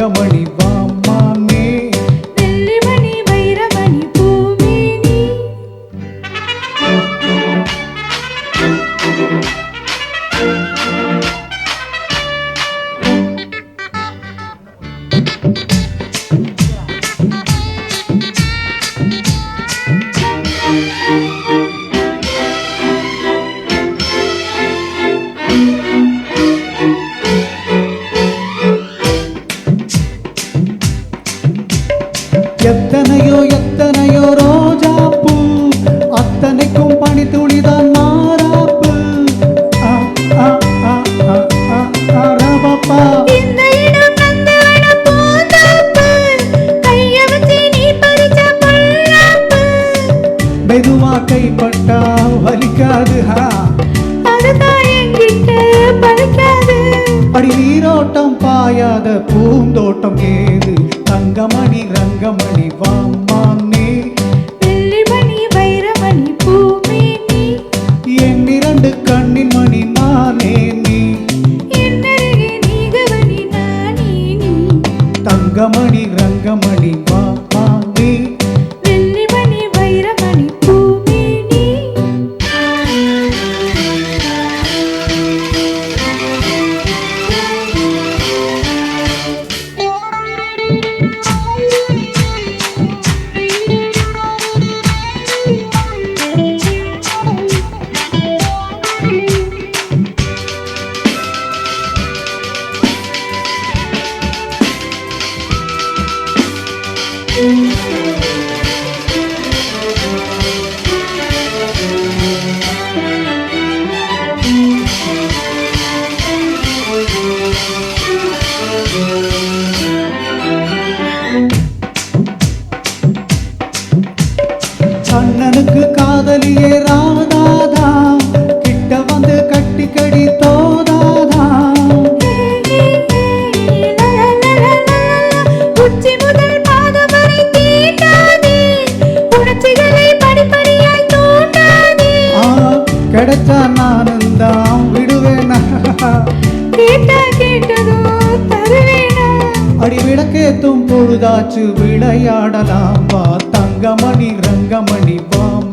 ரங்கமணி வாமானே வெள்ளிமணி வைரமணி பூமேனி எத்தனையோ எத்தனையோ ரோஜா பூ அத்தனைக்கும் பனி துளிதான் மாறாப்பு ரபப்பா இந்த இடம் நந்தவன பூந்தாப்பு கைய வச்சு நீ பறிச்ச பொல்லாப்பு மெதுவா கைப்பட்டா வலிக்காது அதுதான் என்கிட்ட பறிக்காது அடி நீரோட்டம் பாயாத பூந்தோட்டம் ஏது தங்கமணி ரங்கமணி வாமானே வெள்ளிமணி வைரமணி பூமேனி என் இரண்டு கண்ணின் மணி மானே நீ என்னருகே நீ கவனி நானே நீ தங்கமணி ரங்கமணி வாமானே வெள்ளிமணி வைரமணி பூமேனி கண்ணனுக்கு காதலியே ராதாதா கிட்ட வந்து கட்டி கடி தோதாதா உச்சி முதல் பாதம் வரை தீண்டாதே உணர்ச்சிகளை படிப்படியாய் தூண்டாதே கிடைச்சா நானும் தான் விடுவேனா கேட்டா கேட்டதோ தருவேனா அடி விளக்கேத்தும் பொழுதாச்சு விளையாடலாம் வா தங்கமணி ரங்கமணி வாம்